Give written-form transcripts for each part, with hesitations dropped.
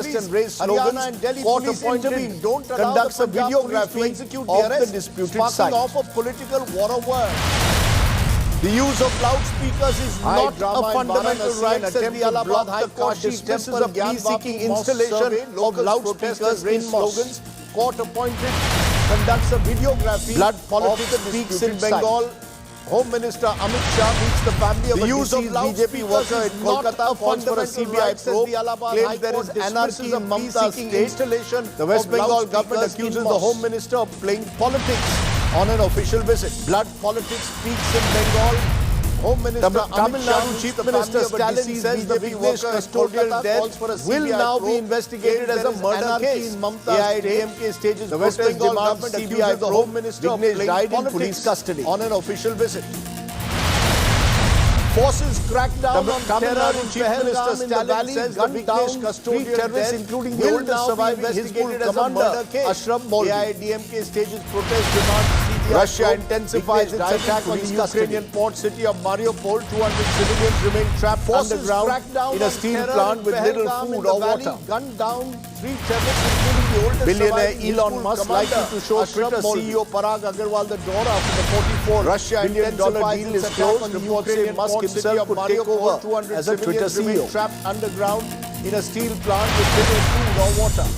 and raise slogans, and Delhi court police appointed intervene. Don't allow conducts the a Punjab videography police to execute of the the arrest, disputed sparking site. off a political war of words. The use of loudspeakers is not a fundamental right, says the Allahabad High Court. Dismisses a peace-seeking installation of loudspeakers in slogans. Court appointed conducts a videography. Blood politics of the speaks in disputed Bengal. site. Home Minister Amit Shah meets the family of The a use of deceased BJP worker in Kolkata calls for a CBI probe, claims there is anarchy in Mamta's state. The West Bengal government accuses the Home Minister of playing politics on an official visit. Blood politics speaks in Bengal. Home Minister Tamil Nadu Chief Minister Stalin says the Vignesh custodial death will now be investigated as a murder case. AIADMK stages the West protest Bengal demands government CBI accuses the probe. Home Minister of Vignesh playing died in politics police custody on an official visit. Forces crack down on Tamil terror Nadu in Chief Pahalgam Minister in the Stalin valley, says the gunned down Vignesh three custodial terrorists, death including the will oldest now be surviving investigated Hizbul as a murder commander, case. Ashraf Molvi. AIADMK stages protest demands CBI Russia probe. intensifies its Vignesh died in attack on the police custody. Ukrainian port city of Mariupol. 200 civilians remain trapped Forces underground crack down in a on steel terror plant in with little Pahalgam food in the or valley, water. gunned down 3 terrorists, including the oldest Billionaire surviving Elon Hizbul Musk commander, likely to show Ashraf Twitter Molvi. CEO Parag Agarwal the door after the $44 Russia billion deal is closed. Reports say Musk himself could take over 200 as a Twitter civilians remain CEO. trapped underground in a steel plant with little food or water.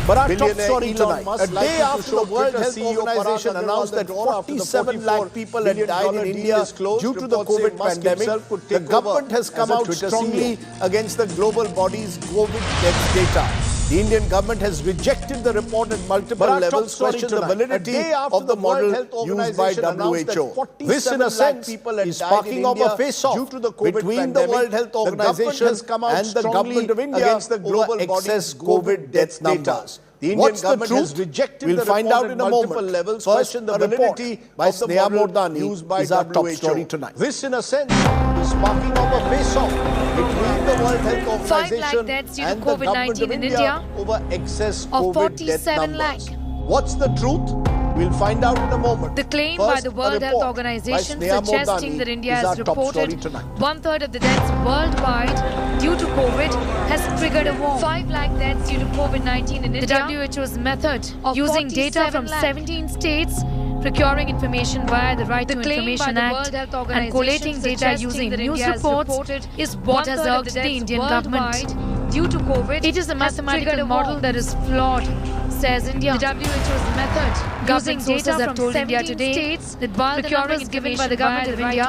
But our top Billionaire story Elon tonight, Musk a likely day to after show the World Twitter Health CEO Organization Parag announced Agarwal that the door after the 47 lakh people had billion died in deal India is closed. due to the Reports say COVID Musk pandemic, himself could the take government over has come as a out Twitter strongly CEO. against the global body's COVID death data. The Indian government has rejected the report at multiple But our top levels, story questioned the tonight, validity a day after of the the World model Health used by Organization announced that WHO. 47 This, in a lakh sense, people had is died sparking in off a India face-off due to the COVID between the pandemic. World Health The government Organization has come out and the strongly government of India against the global over excess body's COVID death data. numbers. The Indian What's the government truth? has rejected We'll the find report out at in a multiple moment. levels. First, Question the a report validity by of the Sneha model Mordani used by is our top WHO. story tonight. This, in a sense, is sparking off a face-off between the World Health 5 lakh Organization deaths due to and the government COVID-19 of in India India over excess of COVID death 47 numbers. lakh. What's the truth? We'll find out in a moment. The claim First, by the a World Health report Organization by Sneha suggesting Mordani that India is our has top story reported tonight. one-third of the deaths worldwide due to COVID has triggered a war. 5 lakh deaths due to COVID-19 in India. The WHO's method of using data from 17 states, procuring information via the Right to Information Act and collating data using news reports is what has irked the Indian government. Due to COVID, it is a mathematical model that is flawed, says India. The WHO's method, government sources have told India today that while the numbers given by the government of India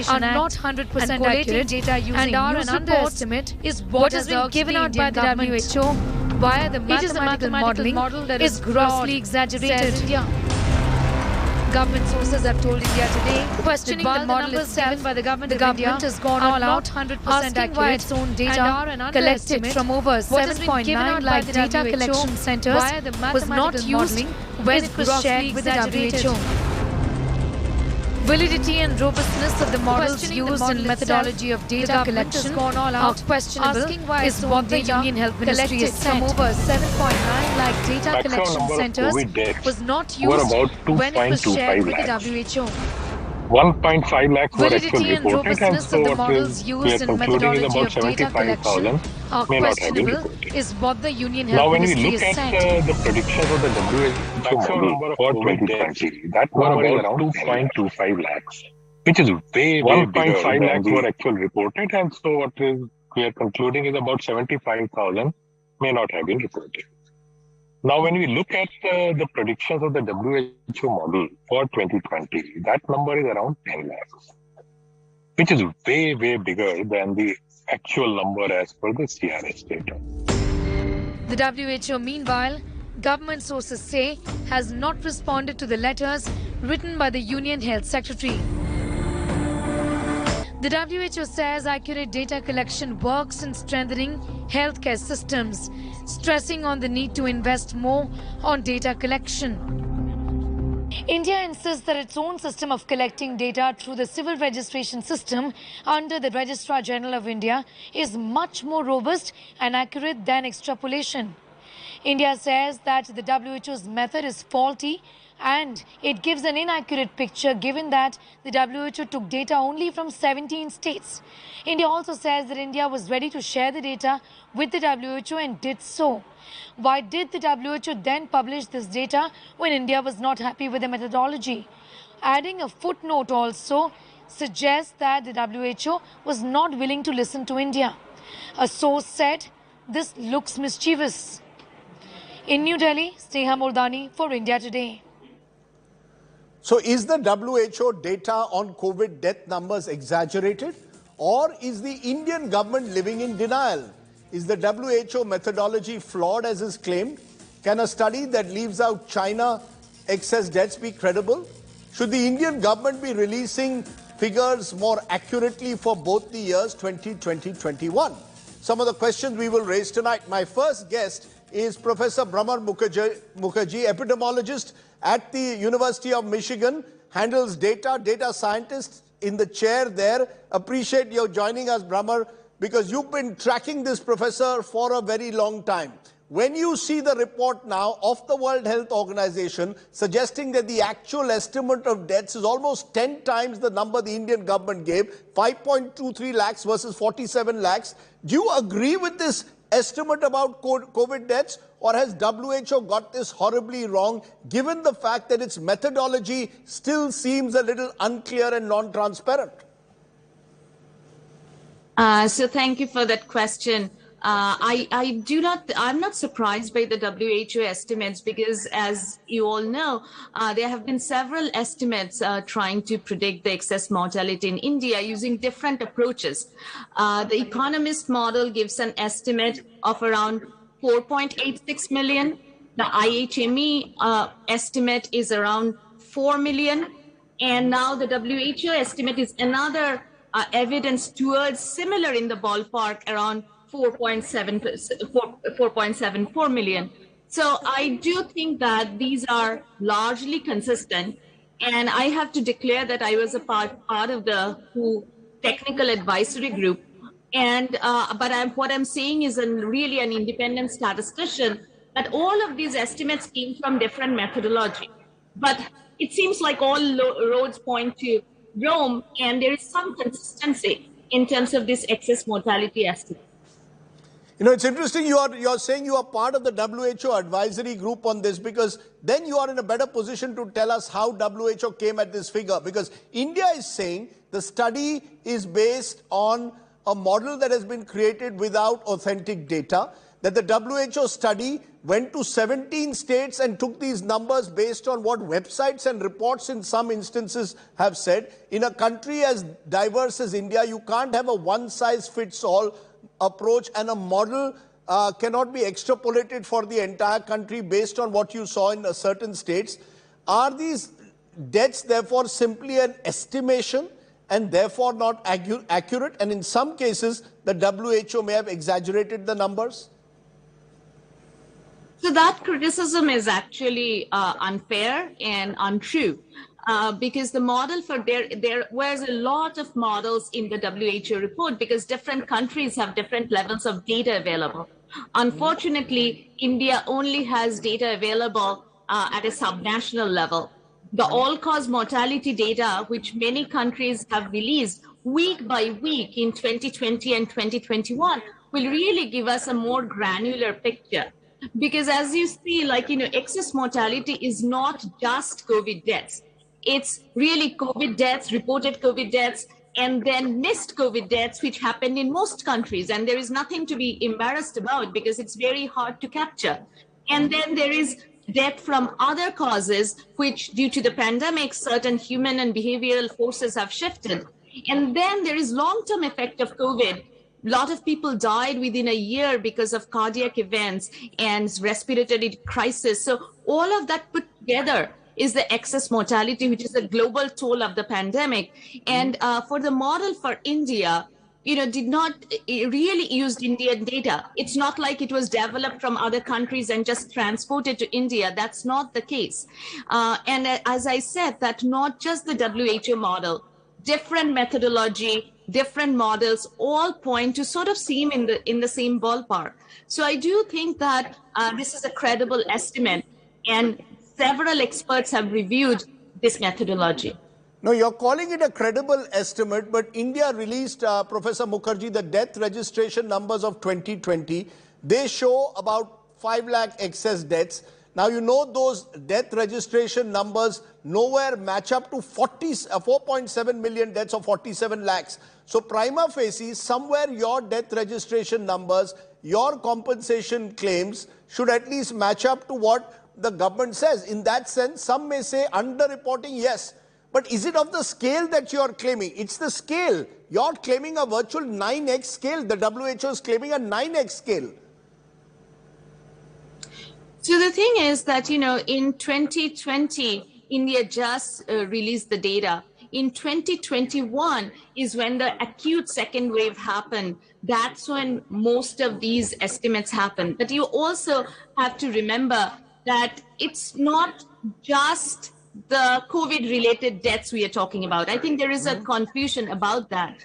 are not 100% accurate data and are an underestimate, is what has been given out by the WHO via the mathematical modeling is grossly exaggerated. Government sources have told India today, questioning the model itself by the government has gone all out, 100% asking why its own data collected from over 7.9 lakh data collection centers was not used when it was shared with the WHO. Validity and robustness of the models used in methodology of data collection are questionable is what the Union Health Ministry has said. From over 7.9 lakh data collection centers was not used when it was shared with the WHO. 1.5 lakh were actually Validity and reported, and robustness so of the what models we are used in concluding is methodology about of data collection 75,000 are may not have been questionable reported. is what the Union Now, Health when we Ministry look has at said. the predictions of the WHO model for 2020, that number is around 2.25 lakhs, which is way 1.5 lakhs were actually reported, and so what we are concluding is about 75,000 may not have been reported. Now, when we look at the predictions of the WHO model for 2020, that number is around 10 lakhs, which is way bigger than the actual number as per the CRS data. The WHO, meanwhile, government sources say, has not responded to the letters written by the Union Health Secretary. The WHO says accurate data collection works in strengthening healthcare systems, stressing on the need to invest more on data collection. India insists that its own system of collecting data through the civil registration system under the Registrar General of India is much more robust and accurate than extrapolation. India says that the WHO's method is faulty And it gives an inaccurate picture given that the WHO took data only from 17 states. India also says that India was ready to share the data with the WHO and did so. Why did the WHO then publish this data when India was not happy with the methodology? Adding a footnote also suggests that the WHO was not willing to listen to India. A source said, "This looks mischievous." In New Delhi, Sneha Murdani for India Today. So is the WHO data on COVID death numbers exaggerated, or is the Indian government living in denial? Is the WHO methodology flawed as is claimed? Can a study that leaves out China excess deaths be credible? Should the Indian government be releasing figures more accurately for both the years 2020-21? Some of the questions we will raise tonight. My first guest is Professor Bhramar Mukherjee, epidemiologist at the University of Michigan, handles data scientist in the chair there. Appreciate your joining us, Bhramar, because you've been tracking this, Professor, for a very long time. When you see the report now of the World Health Organization suggesting that the actual estimate of deaths is almost 10 times the number the Indian government gave, 5.23 lakhs versus 47 lakhs, do you agree with this estimate about COVID deaths, or has WHO got this horribly wrong, given the fact that its methodology still seems a little unclear and non-transparent? So thank you for that question. I'm not surprised by the WHO estimates because, as you all know, there have been several estimates trying to predict the excess mortality in India using different approaches. The Economist model gives an estimate of around 4.86 million. The IHME estimate is around 4 million. And now the WHO estimate is another evidence towards similar in the ballpark, around 4.74 million. So I do think that these are largely consistent. And I have to declare that I was a part of the WHO technical advisory group. And what I'm saying is really an independent statistician, that all of these estimates came from different methodology. But it seems like all roads point to Rome, and there is some consistency in terms of this excess mortality estimate. You know, it's interesting you're saying you are part of the WHO advisory group on this, because then you are in a better position to tell us how WHO came at this figure, because India is saying the study is based on a model that has been created without authentic data, that the WHO study went to 17 states and took these numbers based on what websites and reports in some instances have said. In a country as diverse as India, you can't have a one-size-fits-all approach, and a model cannot be extrapolated for the entire country based on what you saw in certain states. Are these deaths therefore simply an estimation and therefore not accurate? And in some cases, the WHO may have exaggerated the numbers? So that criticism is actually unfair and untrue. Because the model for there was a lot of models in the WHO report, because different countries have different levels of data available. Unfortunately, India only has data available at a subnational level. The all-cause mortality data, which many countries have released week by week in 2020 and 2021, will really give us a more granular picture. Because as you see, excess mortality is not just COVID deaths. It's really COVID deaths, reported COVID deaths, and then missed COVID deaths, which happened in most countries. And there is nothing to be embarrassed about because it's very hard to capture. And then there is death from other causes, which due to the pandemic, certain human and behavioral forces have shifted. And then there is long-term effect of COVID. A lot of people died within a year because of cardiac events and respiratory crisis. So all of that put together is the excess mortality, which is the global toll of the pandemic. And for the model for India, did not really use Indian data. It's not like it was developed from other countries and just transported to India. That's not the case. And as I said, that not just the WHO model, different methodology, different models all point to sort of seem in the same ballpark. So I do think that this is a credible estimate. And several experts have reviewed this methodology. No, you're calling it a credible estimate, but India released, Professor Mukherjee, the death registration numbers of 2020. They show about 5 lakh excess deaths. Now, you know those death registration numbers nowhere match up to 4.7 million deaths or 47 lakhs. So, prima facie, somewhere your death registration numbers, your compensation claims should at least match up to what the government says. In that sense, some may say underreporting, yes. But is it of the scale that you're claiming? It's the scale. You're claiming a virtual 9x scale. The WHO is claiming a 9x scale. So the thing is that, in 2020, India just released the data. In 2021 is when the acute second wave happened. That's when most of these estimates happen. But you also have to remember that it's not just the COVID-related deaths we are talking about. I think there is a confusion about that.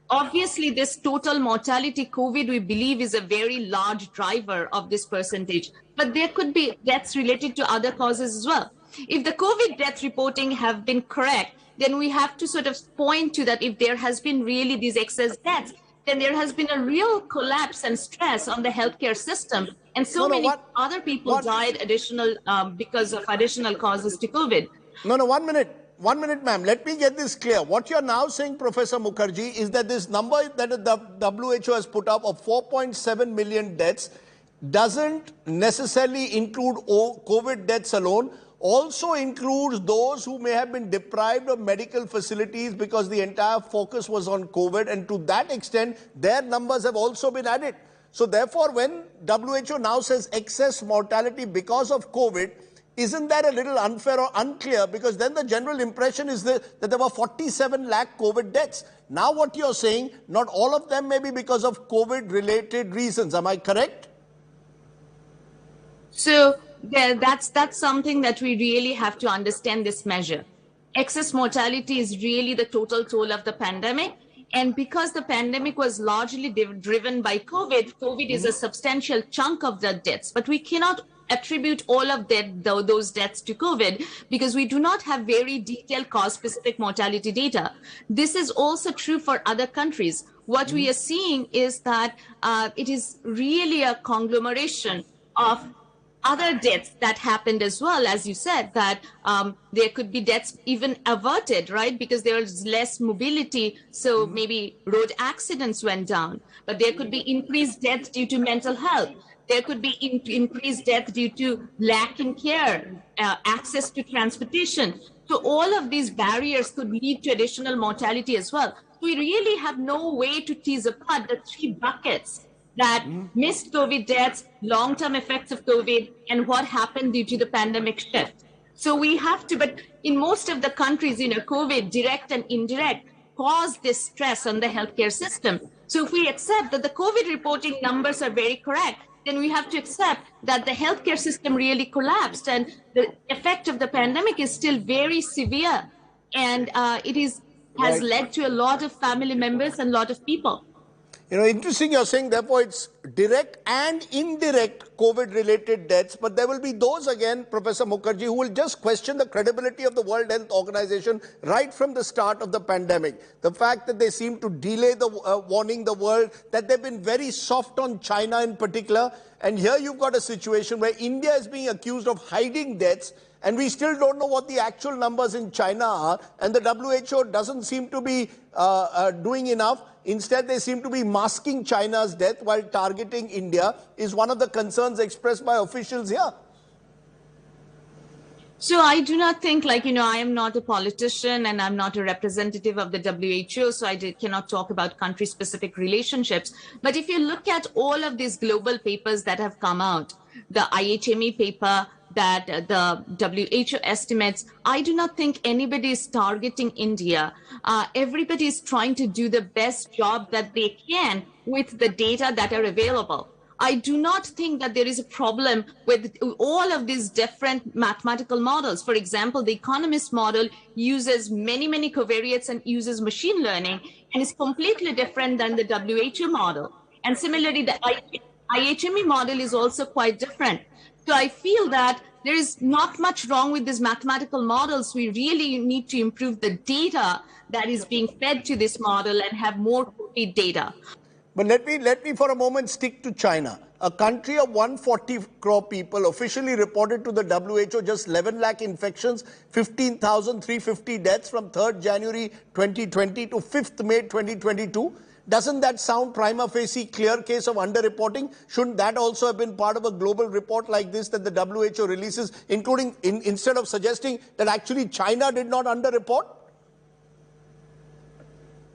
Obviously, this total mortality COVID, we believe, is a very large driver of this percentage. But there could be deaths related to other causes as well. If the COVID death reporting have been correct, then we have to sort of point to that if there has been really these excess deaths, then there has been a real collapse and stress on the healthcare system. And many other people died because of additional causes to COVID. No, 1 minute. 1 minute, ma'am. Let me get this clear. What you're now saying, Professor Mukherjee, is that this number that the WHO has put up of 4.7 million deaths doesn't necessarily include COVID deaths alone, also includes those who may have been deprived of medical facilities because the entire focus was on COVID, and to that extent, their numbers have also been added. So therefore, when WHO now says excess mortality because of COVID, isn't that a little unfair or unclear? Because then the general impression is that there were 47 lakh COVID deaths. Now what you're saying, not all of them may be because of COVID-related reasons. Am I correct? So that's something that we really have to understand this measure. Excess mortality is really the total toll of the pandemic. And because the pandemic was largely driven by COVID is a substantial chunk of the deaths. But we cannot attribute all of those deaths to COVID because we do not have very detailed cause-specific mortality data. This is also true for other countries. What we are seeing is that it is really a conglomeration of other deaths that happened as well, as you said, that there could be deaths even averted, right? Because there was less mobility, so maybe road accidents went down. But there could be increased deaths due to mental health. There could be increased death due to lack in care, access to transportation. So all of these barriers could lead to additional mortality as well. We really have no way to tease apart the three buckets that missed COVID deaths, long-term effects of COVID, and what happened due to the pandemic shift. So we have to, but in most of the countries, COVID, direct and indirect, caused this stress on the healthcare system. So if we accept that the COVID reporting numbers are very correct, then we have to accept that the healthcare system really collapsed and the effect of the pandemic is still very severe. And has led to a lot of family members and a lot of people. Interesting you're saying, therefore, it's direct and indirect COVID-related deaths, but there will be those again, Professor Mukherjee, who will just question the credibility of the World Health Organization right from the start of the pandemic. The fact that they seem to delay the warning the world, that they've been very soft on China in particular, and here you've got a situation where India is being accused of hiding deaths, and we still don't know what the actual numbers in China are, and the WHO doesn't seem to be doing enough. Instead, they seem to be masking China's death while targeting India, is one of the concerns expressed by officials here. So I do not think, I am not a politician and I'm not a representative of the WHO, so I cannot talk about country-specific relationships. But if you look at all of these global papers that have come out, the IHME paper, that the WHO estimates, I do not think anybody is targeting India. Everybody is trying to do the best job that they can with the data that are available. I do not think that there is a problem with all of these different mathematical models. For example, the Economist model uses many covariates and uses machine learning and is completely different than the WHO model. And similarly, the IHME model is also quite different. So I feel that there is not much wrong with these mathematical models. We really need to improve the data that is being fed to this model and have more complete data. But let me for a moment stick to China. A country of 140 crore people officially reported to the WHO just 11 lakh infections, 15,350 deaths from 3rd January 2020 to 5th May 2022. Doesn't that sound prima facie clear case of underreporting? Shouldn't that also have been part of a global report like this that the WHO releases, including instead of suggesting that actually China did not underreport?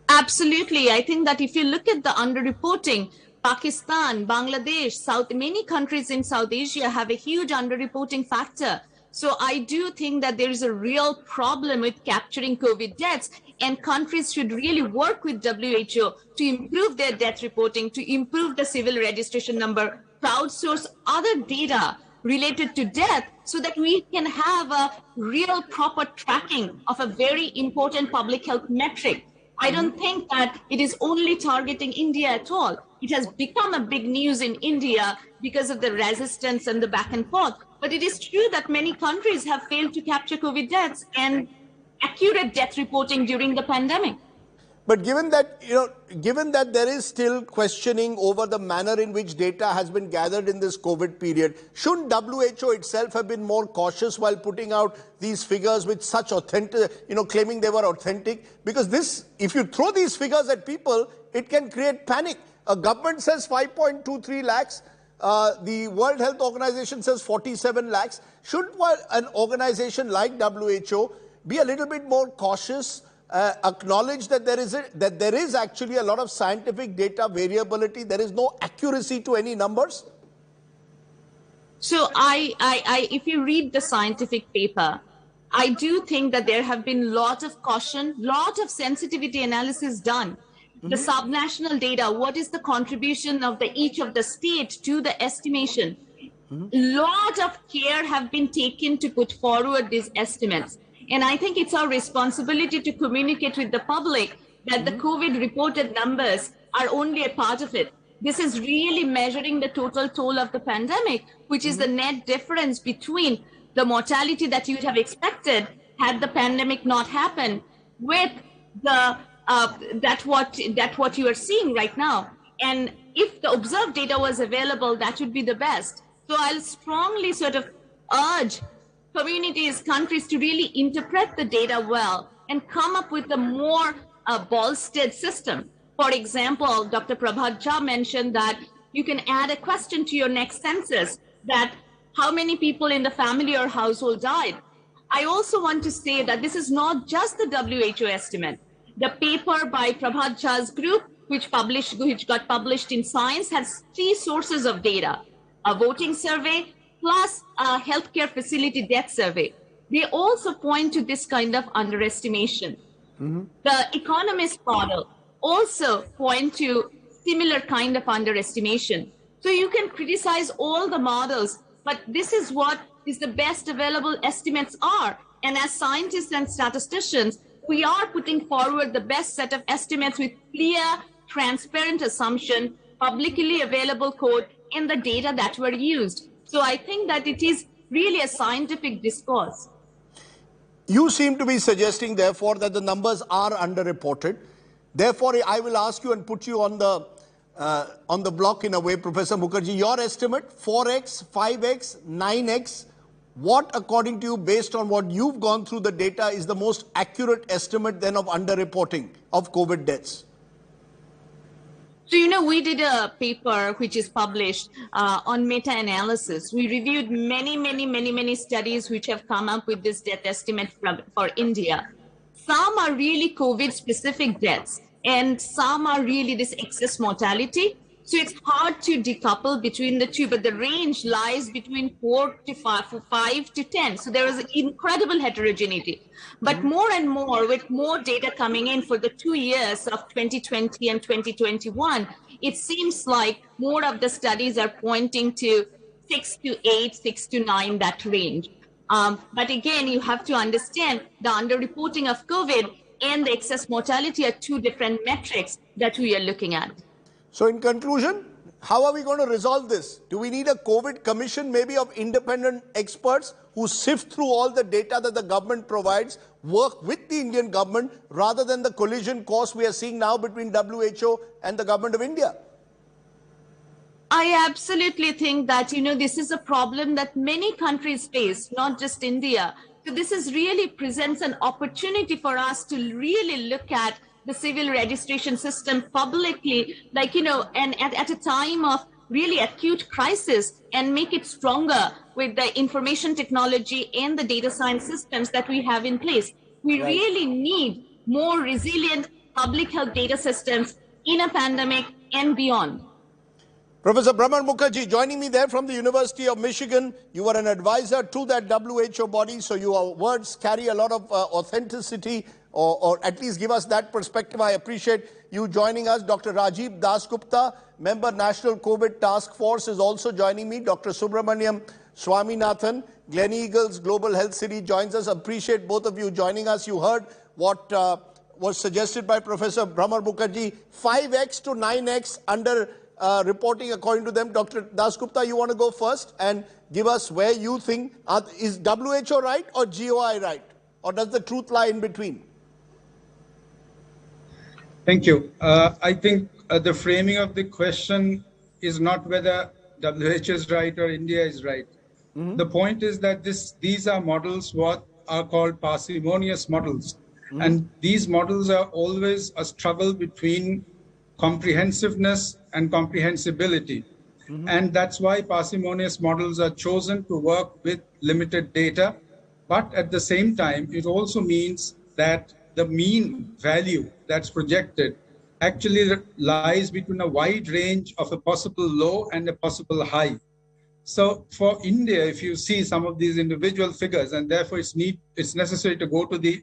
Absolutely. I think that if you look at the underreporting, Pakistan, Bangladesh, many countries in South Asia have a huge underreporting factor. So I do think that there is a real problem with capturing COVID deaths, and countries should really work with WHO to improve their death reporting, to improve the civil registration number, crowdsource other data related to death so that we can have a real proper tracking of a very important public health metric. I don't think that it is only targeting India at all. It has become a big news in India because of the resistance and the back and forth. But it is true that many countries have failed to capture COVID deaths and accurate death reporting during the pandemic. But given that there is still questioning over the manner in which data has been gathered in this COVID period, shouldn't WHO itself have been more cautious while putting out these figures with such authentic, claiming they were authentic? Because this, if you throw these figures at people, it can create panic. A government says 5.23 lakhs. The World Health Organization says 47 lakhs. Shouldn't an organization like WHO be a little bit more cautious? Acknowledge that there is actually a lot of scientific data variability. There is no accuracy to any numbers. So if you read the scientific paper, I do think that there have been lot of caution, lot of sensitivity analysis done. The subnational data, what is the contribution of each of the state to the estimation? Lot of care have been taken to put forward these estimates. And I think it's our responsibility to communicate with the public that the COVID reported numbers are only a part of it. This is really measuring the total toll of the pandemic, which is the net difference between the mortality that you'd have expected had the pandemic not happened with the what you are seeing right now. And if the observed data was available, that would be the best. So I'll strongly sort of urge communities, countries to really interpret the data well and come up with a more bolstered system. For example, Dr. Prabhat Jha mentioned that you can add a question to your next census that how many people in the family or household died. I also want to say that this is not just the WHO estimate. The paper by Prabhat Jha's group, which got published in Science, has 3 sources of data: a voting survey, plus a healthcare facility death survey. They also point to this kind of underestimation. The Economist model also point to similar kind of underestimation. So you can criticize all the models, but this is what is the best available estimates are. And as scientists and statisticians, we are putting forward the best set of estimates with clear, transparent assumption, publicly available code, and the data that were used. So I think that it is really a scientific discourse. You seem to be suggesting, therefore, that the numbers are underreported. Therefore, I will ask you and put you on the block in a way, Professor Mukherjee. Your estimate, 4x, 5x, 9x, what, according to you, based on what you've gone through the data, is the most accurate estimate then of underreporting of COVID deaths? So, we did a paper which is published on meta-analysis. We reviewed many studies which have come up with this death estimate for India. Some are really COVID-specific deaths, and some are really this excess mortality. So it's hard to decouple between the two, but the range lies between 4 to 5 to 10. So there is incredible heterogeneity. But more and more, with more data coming in for the 2 years of 2020 and 2021, it seems like more of the studies are pointing to 6 to 8, 6 to 9, that range. But again, you have to understand the underreporting of COVID and the excess mortality are 2 different metrics that we are looking at. So in conclusion, how are we going to resolve this? Do we need a COVID commission, maybe of independent experts who sift through all the data that the government provides, work with the Indian government, rather than the collision course we are seeing now between WHO and the government of India? I absolutely think that, this is a problem that many countries face, not just India. So this really presents an opportunity for us to really look at the civil registration system publicly, and at a time of really acute crisis, and make it stronger with the information technology and the data science systems that we have in place. We really need more resilient public health data systems in a pandemic and beyond. Professor Brahman Mukherjee joining me there from the University of Michigan. You were an advisor to that WHO body, so your words carry a lot of authenticity, or at least give us that perspective. I appreciate you joining us. Dr. Rajdeep Sardesai, member National COVID Task Force, is also joining me. Dr. Subramaniam Swaminathan, Gleneagles Global Health City, joins us. Appreciate both of you joining us. You heard what was suggested by Professor Brahman Mukherjee, 5x to 9x under reporting according to them. Dr. Dasgupta, you want to go first and give us where you think, is WHO right or GOI right? Or does the truth lie in between? Thank you. I think the framing of the question is not whether WHO is right or India is right. The point is that these are models what are called parsimonious models. And these models are always a struggle between comprehensiveness and comprehensibility. And that's why parsimonious models are chosen to work with limited data. But at the same time, it also means that the mean value that's projected actually lies between a wide range of a possible low and a possible high. So for India, if you see some of these individual figures, and therefore it's necessary to go to the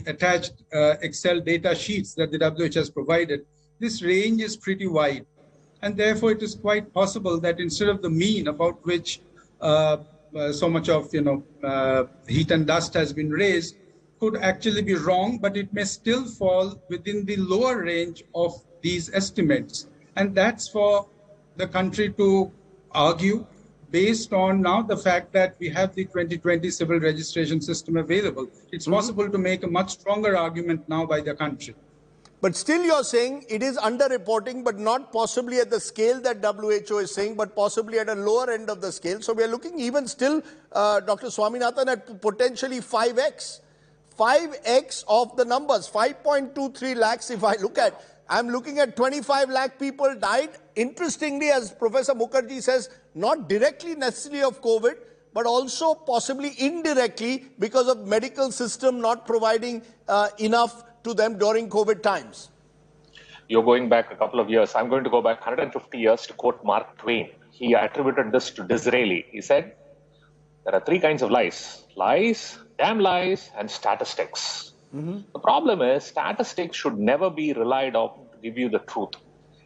attached Excel data sheets that the WHO has provided, this range is pretty wide. And therefore, it is quite possible that instead of the mean about which so much of heat and dust has been raised, could actually be wrong, but it may still fall within the lower range of these estimates. And that's for the country to argue, based on now the fact that we have the 2020 civil registration system available. It's possible to make a much stronger argument now by the country. But still you're saying it is underreporting, but not possibly at the scale that WHO is saying, but possibly at a lower end of the scale. So we are looking even still, Dr. Swaminathan, at potentially 5x. 5x of the numbers, 5.23 lakhs if I look at. I'm looking at 25 lakh people died. Interestingly, as Professor Mukherjee says, not directly necessarily of COVID, but also possibly indirectly because of medical system not providing enough to them during COVID times. You're going back a couple of years. I'm going to go back 150 years to quote Mark Twain. He attributed this to Disraeli. He said, there are three kinds of lies. Lies, damn lies, and statistics. The problem is statistics should never be relied on to give you the truth.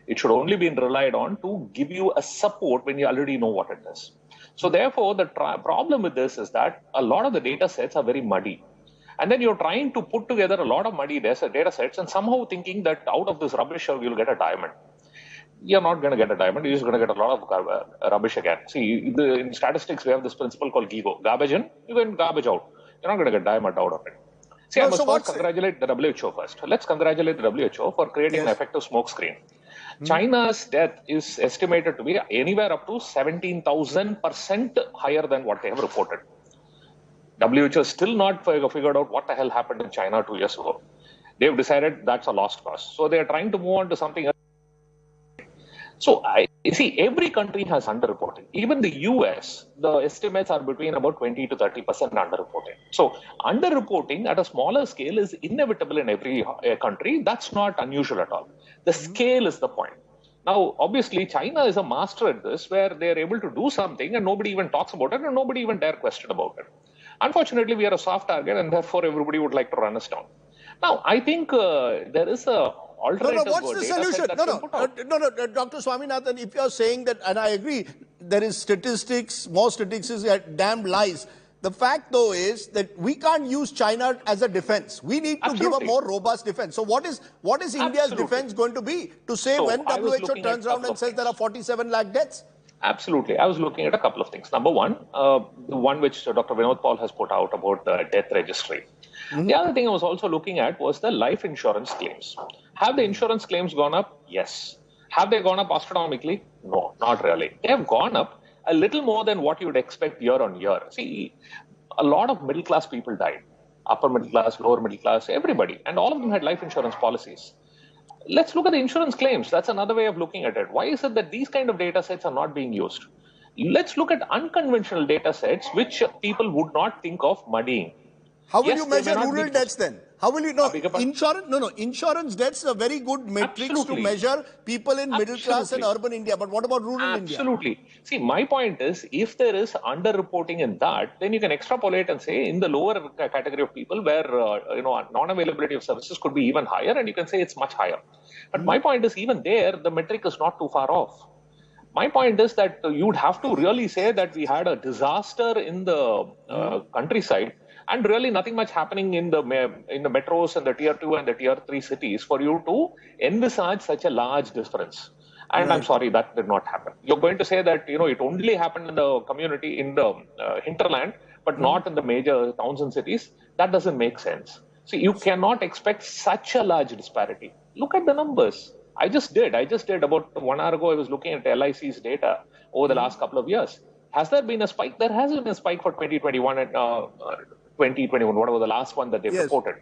It should only be relied on to give you a support when you already know what it is. So therefore, the problem with this is that a lot of the data sets are very muddy. And then you're trying to put together a lot of muddy data sets and somehow thinking that out of this rubbish you'll get a diamond. You're not going to get a diamond. You're just going to get a lot of rubbish again. See, in statistics, we have this principle called GIGO. Garbage in, you can garbage out. You're not going to get diamond out of it. See, I must first congratulate the WHO first. Let's congratulate the WHO for creating an effective smoke screen. China's death is estimated to be anywhere up to 17,000% higher than what they have reported. WHO has still not figured out what the hell happened in China 2 years ago. They've decided that's a lost cause. So they are trying to move on to something else. So, you see, every country has underreporting. Even the US, the estimates are between about 20 to 30% underreporting. So, underreporting at a smaller scale is inevitable in every country. That's not unusual at all. The scale is the point. Now, obviously, China is a master at this, where they're able to do something and nobody even talks about it and nobody even dare question about it. Unfortunately, we are a soft target and therefore everybody would like to run us down. Now, I think there is a alternative. No, what's the solution? No, Dr. Swaminathan, if you're saying that, and I agree, there is statistics, more statistics at damn lies. The fact, though, is that we can't use China as a defense. We need to give a more robust defense. So what is India's defense going to be to say when WHO turns around and says there are 47 lakh deaths? Absolutely. I was looking at a couple of things. Number one, the one which Dr. Vinod Paul has put out about the death registry. The other thing I was also looking at was the life insurance claims. Have the insurance claims gone up? Yes. Have they gone up astronomically? No, not really. They have gone up a little more than what you would expect year on year. See, a lot of middle class people died. Upper middle class, lower middle class, everybody. And all of them had life insurance policies. Let's look at the insurance claims. That's another way of looking at it. Why is it that these kind of data sets are not being used? Let's look at unconventional data sets which people would not think of muddying. How will you measure rural deaths then? How will you know? Insurance deaths are very good metrics to measure people in middle class and urban India. But what about rural India? Absolutely. See, my point is, if there is underreporting in that, then you can extrapolate and say in the lower category of people where non-availability of services could be even higher, and you can say it's much higher. But my point is, even there, the metric is not too far off. My point is that you'd have to really say that we had a disaster in the countryside, and really nothing much happening in the metros and the tier 2 and the tier 3 cities for you to envisage such a large difference. And I'm sorry, that did not happen. You're going to say that, it only happened in the community, in the hinterland, but not in the major towns and cities. That doesn't make sense. See, you cannot expect such a large disparity. Look at the numbers. I just did about 1 hour ago, I was looking at LIC's data over the last couple of years. Has there been a spike? There has been a spike for 2021 and 2021, whatever the last one that they reported.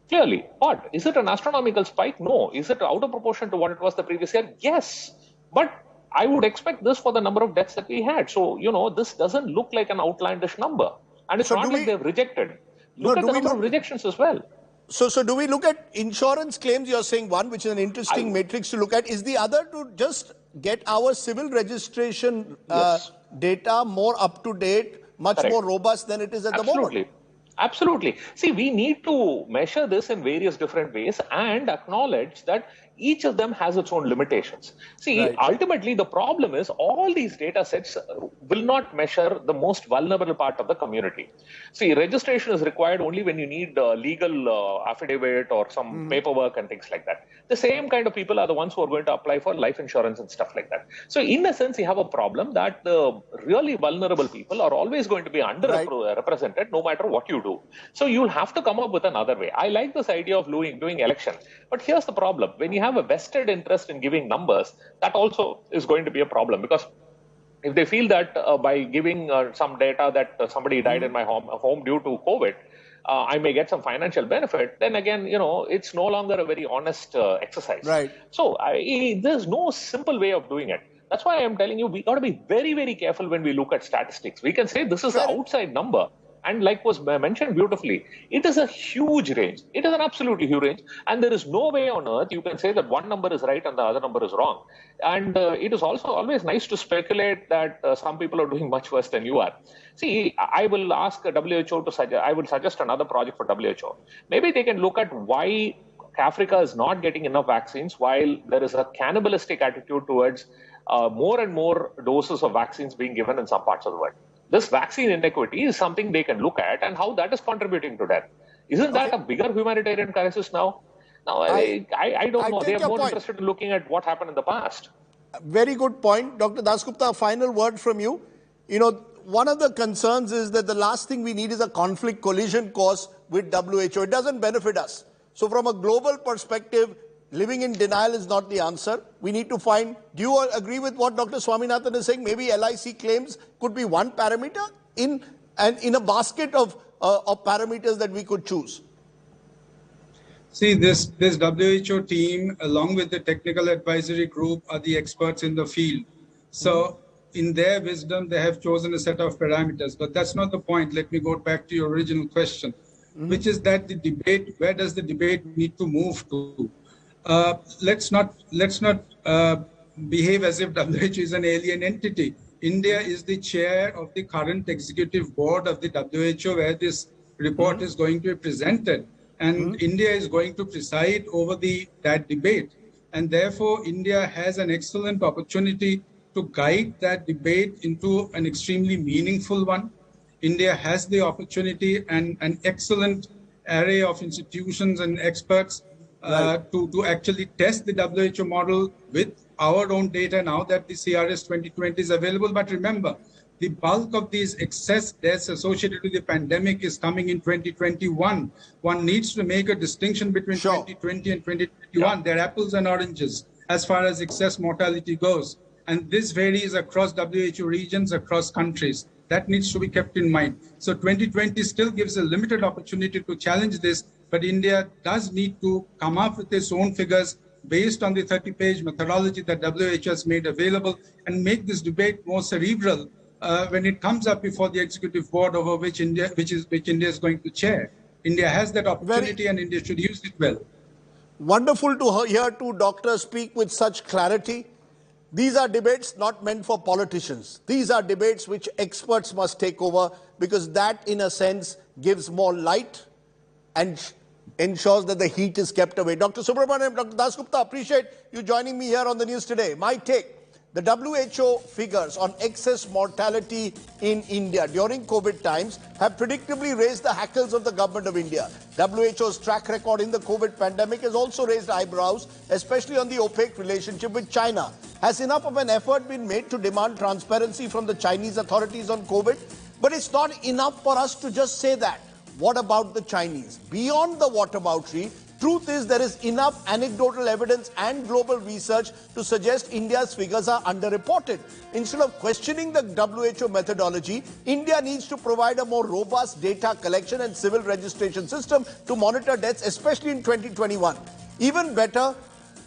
Clearly. But is it an astronomical spike? No. Is it out of proportion to what it was the previous year? Yes. But I would expect this for the number of deaths that we had. So, this doesn't look like an outlandish number. And it's not like they've rejected. Look at the number of rejections as well. So do we look at insurance claims? You're saying one, which is an interesting matrix to look at. Is the other to just get our civil registration data more up to date, much more robust than it is at the moment? Absolutely. See, we need to measure this in various different ways and acknowledge that each of them has its own limitations. See, ultimately, the problem is all these data sets will not measure the most vulnerable part of the community. See, registration is required only when you need legal affidavit or some paperwork and things like that. The same kind of people are the ones who are going to apply for life insurance and stuff like that. So, in a sense, you have a problem that the really vulnerable people are always going to be underrepresented no matter what you do. So, you'll have to come up with another way. I like this idea of doing election. But here's the problem. When you have a vested interest in giving numbers, that also is going to be a problem, because if they feel that by giving some data that somebody died in my home due to COVID, I may get some financial benefit, then again, it's no longer a very honest exercise. So there's no simple way of doing it. That's why I'm telling you, we got to be very, very careful when we look at statistics. We can say this is an outside number. And like was mentioned beautifully, it is a huge range. It is an absolutely huge range. And there is no way on earth you can say that one number is right and the other number is wrong. And it is also always nice to speculate that some people are doing much worse than you are. See, I will ask WHO to suggest, I would suggest another project for WHO. Maybe they can look at why Africa is not getting enough vaccines while there is a cannibalistic attitude towards more and more doses of vaccines being given in some parts of the world. This vaccine inequity is something they can look at and how that is contributing to death. Isn't that a bigger humanitarian crisis now? Now, I don't know. They are more interested in looking at what happened in the past. Very good point. Dr. Dasgupta, a final word from you. One of the concerns is that the last thing we need is a conflict collision course with WHO. It doesn't benefit us. So from a global perspective, living in denial is not the answer. We need to find, do you agree with what Dr. Swaminathan is saying? Maybe LIC claims could be one parameter in a basket of parameters that we could choose. See, this WHO team, along with the technical advisory group, are the experts in the field. So in their wisdom, they have chosen a set of parameters. But that's not the point. Let me go back to your original question, which is that the debate, where does the debate need to move to? Let's not behave as if WHO is an alien entity. India is the chair of the current executive board of the WHO, where this report is going to be presented, and India is going to preside over that debate. And therefore, India has an excellent opportunity to guide that debate into an extremely meaningful one. India has the opportunity and an excellent array of institutions and experts to actually test the WHO model with our own data now that the CRS 2020 is available. But remember, the bulk of these excess deaths associated with the pandemic is coming in 2021. One needs to make a distinction between 2020 and 2021. They're apples and oranges as far as excess mortality goes. And this varies across WHO regions, across countries. That needs to be kept in mind. So 2020 still gives a limited opportunity to challenge this, but India does need to come up with its own figures based on the 30-page methodology that WHO has made available and make this debate more cerebral when it comes up before the executive board over which India is going to chair. India has that opportunity and India should use it well. Wonderful to hear two doctors speak with such clarity. These are debates not meant for politicians. These are debates which experts must take over, because that, in a sense, gives more light and ensures that the heat is kept away. Dr. Subramaniam, Dr. Dasgupta, appreciate you joining me here on the news today. My take, the WHO figures on excess mortality in India during COVID times have predictably raised the hackles of the government of India. WHO's track record in the COVID pandemic has also raised eyebrows, especially on the opaque relationship with China. Has enough of an effort been made to demand transparency from the Chinese authorities on COVID? But it's not enough for us to just say that. What about the Chinese? Beyond the whataboutery, truth is there is enough anecdotal evidence and global research to suggest India's figures are underreported. Instead of questioning the WHO methodology, India needs to provide a more robust data collection and civil registration system to monitor deaths, especially in 2021. Even better,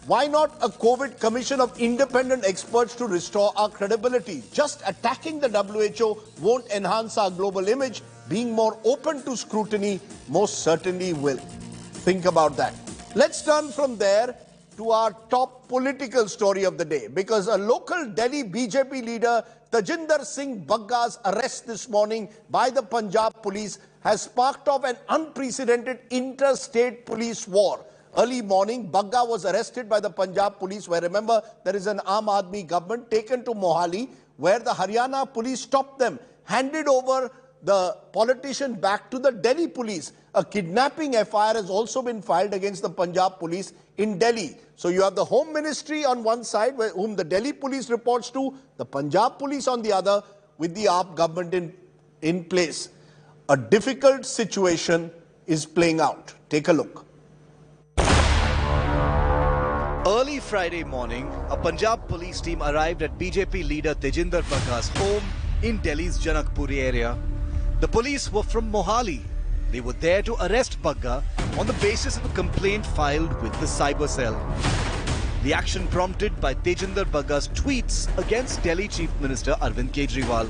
why not a COVID commission of independent experts to restore our credibility? Just attacking the WHO won't enhance our global image. Being more open to scrutiny most certainly will. Think about that. Let's turn from there to our top political story of the day, because a local Delhi BJP leader, Tajinder Singh Bagga's arrest this morning by the Punjab police has sparked off an unprecedented interstate police war. Early morning, Bagga was arrested by the Punjab police, where, remember, there is an Aam Aadmi government, taken to Mohali, where the Haryana police stopped them, handed over the politician back to the Delhi police. A kidnapping FIR has also been filed against the Punjab police in Delhi. So you have the Home Ministry on one side, whom the Delhi police reports to, the Punjab police on the other, with the AAP government in place. A difficult situation is playing out. Take a look. Early Friday morning, a Punjab police team arrived at BJP leader Tajinder Bagga's home in Delhi's Janakpuri area. The police were from Mohali. They were there to arrest Bagga on the basis of a complaint filed with the cyber cell. The action prompted by Tajinder Bagga's tweets against Delhi Chief Minister Arvind Kejriwal.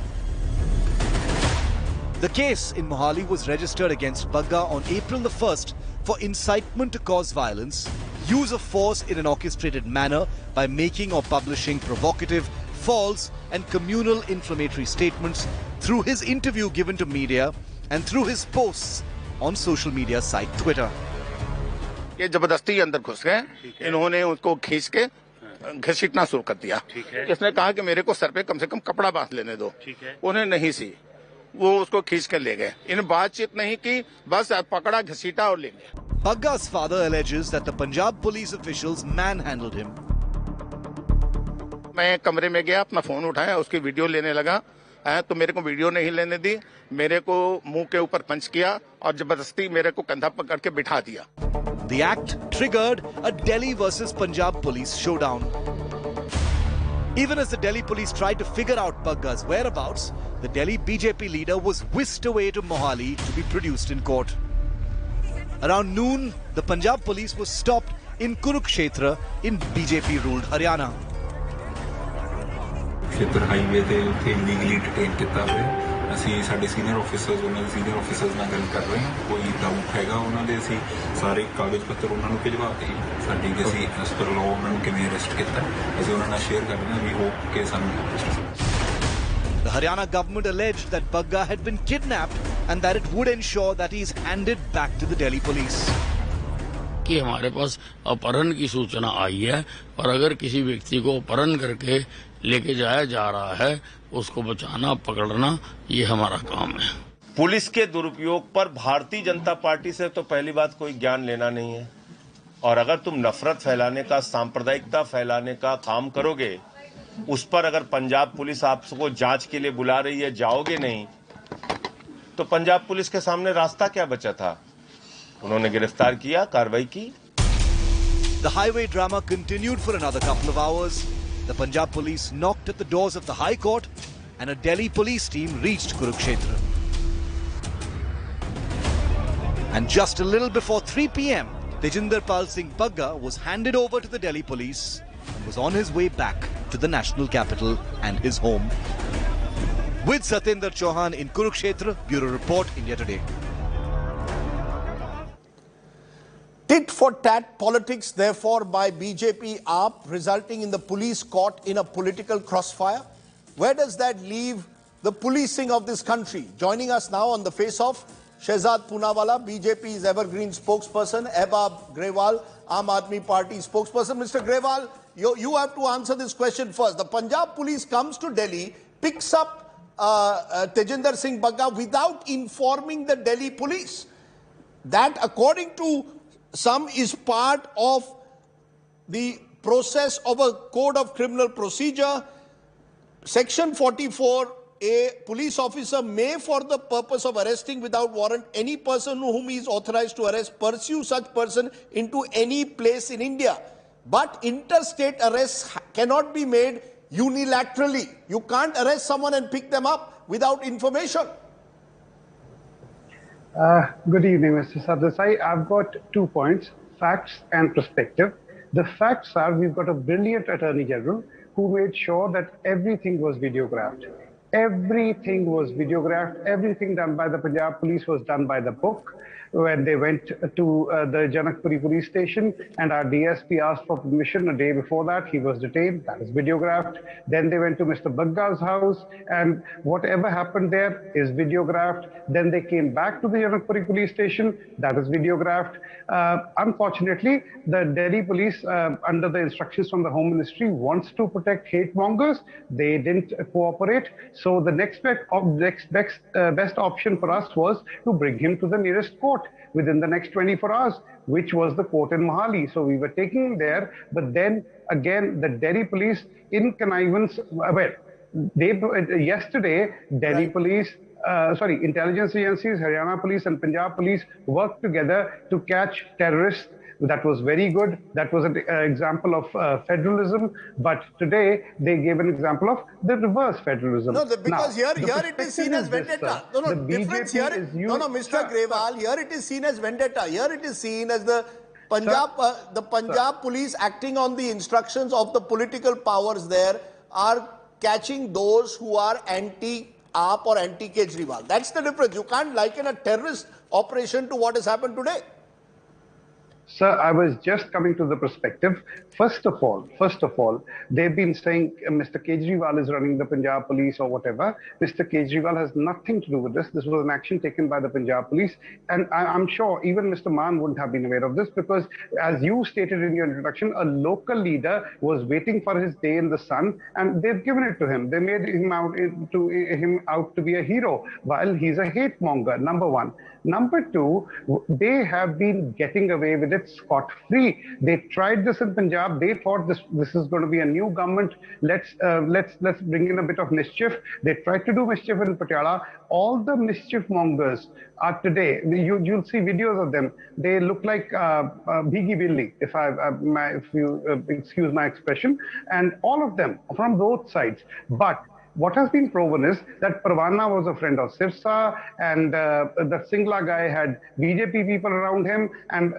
The case in Mohali was registered against Bagga on April the 1st for incitement to cause violence, use of force in an orchestrated manner by making or publishing provocative, false and communal inflammatory statements through his interview given to media and through his posts on social media site Twitter. ये जबरदस्ती अंदर घुस गए, इन्होंने उसको खींच के घसीटना शुरू कर दिया। इसने कहा कि मेरे को सर पे कम से कम कपड़ा बांध लेने दो, उन्हें नहीं सी, वो उसको खींच कर ले गए। इन बातचीत नहीं की, बस पकड़ा, घसीटा और ले गए। Bagga's father alleges that the Punjab police officials manhandled him. मैं कमरे में गया, अपना फोन उठाया, उसकी वीडियो लेने लगा, तो मेरे को वीडियो नहीं लेने दी, मेरे को मुंह के ऊपर पंच किया और जबरदस्ती मेरे को कंधा पकड़ के बिठा दिया। The act triggered a Delhi versus Punjab police showdown. Even as the Delhi police tried to figure out Bagga's whereabouts, the Delhi BJP leader was whisked away to Mohali to be produced in court. Around noon, the Punjab police was stopped in Kurukshetra in BJP-ruled Haryana. क्षेत्र highway ते उत्थे illegally detain किया हुआ ਅਸੀਂ ਸਾਡੇ senior officers ਉਹਨਾਂ ਦੇ senior officers ਨਾਲ ਗੱਲ ਕਰ ਰਹੇ ਹਾਂ ਕੋਈ ਡਾਊਟ ਹੈਗਾ ਉਹਨਾਂ ਦੇ ਅਸੀਂ ਸਾਰੇ ਕਾਗਜ਼ ਪੱਤਰ ਉਹਨਾਂ ਨੂੰ ਭਿਜਵਾਤੇ ਸਾਡੀ ਕਿ ਅਸੀਂ ਐਸ ਪਰ ਲਾਅ ਉਹਨਾਂ ਨੂੰ ਕਿਵੇਂ ਅਰੈਸਟ ਕੀਤਾ ਅਸੀਂ ਉਹਨਾਂ ਨਾਲ ਸ਼ੇਅਰ ਕਰ ਰਹੇ ਹਾਂ ਵੀ ਹੋਪ ਕਿ ਸਾਨੂੰ The Haryana government alleged that Bagga had been kidnapped and that it would ensure that he is handed back to the Delhi police. कि हमारे पास अपहरण की सूचना आई है और अगर किसी व्यक्ति को अपहरण करके लेके जाया जा रहा है उसको बचाना पकड़ना ये हमारा काम है। पुलिस के दुरुपयोग पर भारतीय जनता पार्टी से तो पहली बात कोई ज्ञान लेना नहीं है, और अगर तुम नफरत फैलाने का, सांप्रदायिकता फैलाने का काम करोगे, उस पर अगर पंजाब पुलिस आपको जांच के लिए बुला रही है, जाओगे नहीं, तो पंजाब पुलिस के सामने रास्ता क्या बचा था? उन्होंने गिरफ्तार किया, कार्रवाई की। The highway drama continued for another couple of hours. The Punjab police knocked at the doors of the High Court and a Delhi police team reached Kurukshetra. And just a little before 3 p.m., Tejinder Pal Singh Bagga was handed over to the Delhi police and was on his way back to the national capital and his home. With Satyendra Chauhan in Kurukshetra, Bureau Report, India Today. Tit for tat politics, therefore, by BJP AAP, resulting in the police caught in a political crossfire. Where does that leave the policing of this country? Joining us now on the face-off, Shehzad Poonawala, BJP's evergreen spokesperson, Ehbab Grewal, Aam Aadmi Party spokesperson. Mr. Grewal, you have to answer this question first. The Punjab police comes to Delhi, picks up Tejinder Singh Bagga without informing the Delhi police. That, according to some, is part of the process of a code of criminal procedure. Section 44, a police officer may, for the purpose of arresting without warrant any person whom he is authorized to arrest, pursue such person into any place in India. But interstate arrests cannot be made unilaterally. You can't arrest someone and pick them up without information. Good evening, Mr. Sardesai. I've got 2 points, facts and perspective. The facts are, we've got a brilliant Attorney General who made sure that everything was videographed. Everything was videographed. Everything done by the Punjab police was done by the book. When they went to the Janakpuri police station and our DSP asked for permission a day before that, he was detained. That is videographed. Then they went to Mr. Bagga's house and whatever happened there is videographed. Then they came back to the Janakpuri police station. That is videographed. Unfortunately, the Delhi police, under the instructions from the Home Ministry, wants to protect hate mongers. They didn't cooperate. So the next best option for us was to bring him to the nearest court within the next 24 hours, which was the court in Mohali. So we were taking him there, but then again, the Delhi police in connivance, yesterday, Delhi police, intelligence agencies, Haryana police and Punjab police worked together to catch terrorists. That was very good. That was an example of federalism. But today, they gave an example of the reverse federalism. No, because here it is seen as vendetta. The difference here is Mr. Grewal, here it is seen as vendetta. Here it is seen as the Punjab police acting on the instructions of the political powers there are catching those who are anti-AAP or anti-Kejriwal. That's the difference. You can't liken a terrorist operation to what has happened today. Sir, I was just coming to the perspective. First of all, they've been saying Mr. Kejriwal is running the Punjab police or whatever. Mr. Kejriwal has nothing to do with this. This was an action taken by the Punjab police. And I'm sure even Mr. Maan wouldn't have been aware of this because, as you stated in your introduction, a local leader was waiting for his day in the sun and they've given it to him. They made him out to be a hero while he's a hate monger, number one. Number two, they have been getting away with it scot-free. They tried this in Punjab. They thought this is going to be a new government. Let's bring in a bit of mischief. They tried to do mischief in Patiala. All the mischief mongers are today. You'll see videos of them. They look like Bhigi Billi, if you excuse my expression, and all of them from both sides. But what has been proven is that Parwana was a friend of Sirsa and that Singla guy had BJP people around him and